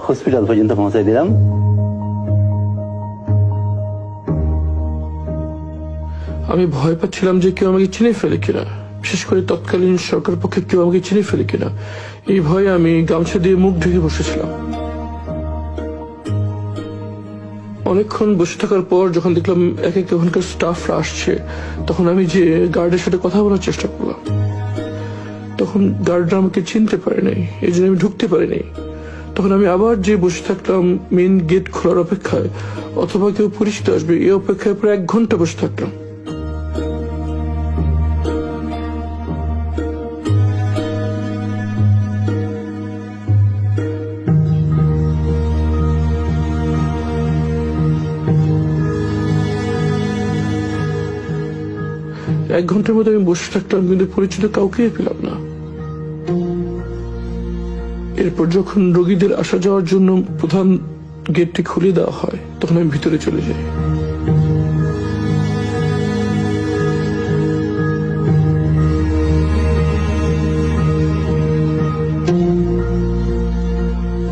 Hospital পর্যন্ত পৌঁছাই দিলাম। আমি ভয় পাচ্ছিলাম যে কেউ আমাকে চিনে ফেলে কিনা, বিশেষ করে তৎকালীন সরকার পক্ষে কেউ আমাকে চিনে ফেলে কিনা। এই ভয়ে আমি গামছা দিয়ে মুখ ঢেকে বসেছিলাম। অনেকক্ষণ বসে থাকার পর যখন দেখলাম এক এক ওখানকার স্টাফরা আসছে, তখন আমি যে গার্ডের সাথে কথা বলার চেষ্টা করলাম। তখন গার্ডরা আমাকে চিনতে পারে নাই, এই জন্য আমি ঢুকতে পারি নাই। তখন আমি আবার যে বসে থাকলাম মেন গেট খোলার অপেক্ষায়, অথবা কেউ পরিচিত আসবে এই অপেক্ষায় প্রায় 1 ঘন্টা বসে থাকলাম। এক ঘন্টার মধ্যে আমি বসে থাকলাম, কিন্তু পরিচিত কাউকে পেলাম না। এরপর যখন রোগীদের আসা যাওয়ার জন্য প্রধান গেটটি খুলে দেওয়া হয়, তখন আমি ভিতরে চলে যাই।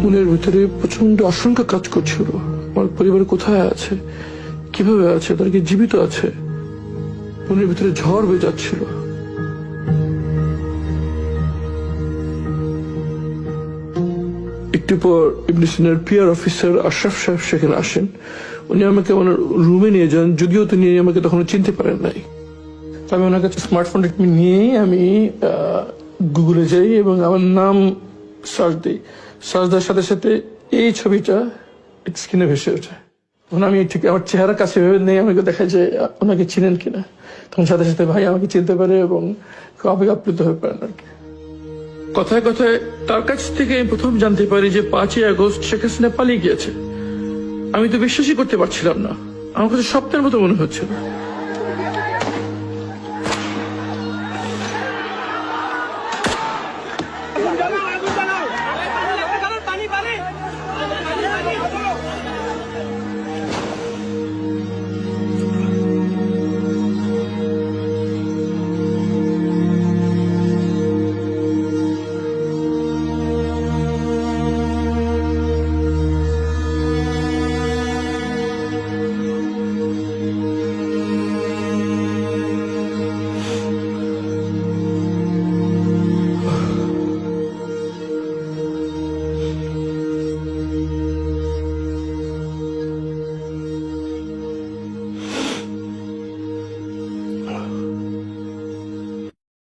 মনের ভিতরে প্রচন্ড আশঙ্কা কাজ করছিল। আমার পরিবার কোথায় আছে, কিভাবে আছে, তারা কি জীবিত আছে? মনের ভিতরে ঝড় বয়ে যাচ্ছিল। একটু পর ইবনে সিনার পিআর অফিসার আশরাফ সাহেব সেখানে আসেন। উনি আমাকে ওনার রুমে নিয়ে যান, যদিও তিনি আমাকে তখন চিনতে পারেন নাই। আমি ওনার কাছে স্মার্টফোনটা নিয়েই আমি গুগলে যাই এবং আমার নাম সার্চ দিই। সার্চ দেওয়ার সাথে সাথে এই ছবিটা স্ক্রিনে ভেসে ওঠে। তখন আমি ঠিক আমার চেহারা কাছে ভেবে নেই, আমাকে দেখা যায় ওনাকে চিনেন কিনা। তখন সাথে সাথে ভাই আমাকে চিনতে পারে এবং খুব আবেগ-আপ্লুত হয়ে পড়েন আর কি। কথায় কথায় তার কাছ থেকে প্রথম জানতে পারি যে 5ই আগস্ট শেখ হাসিনা পালিয়ে গিয়েছে। আমি তো বিশ্বাসই করতে পারছিলাম না, আমার কাছে স্বপ্নের মতো মনে হচ্ছিল।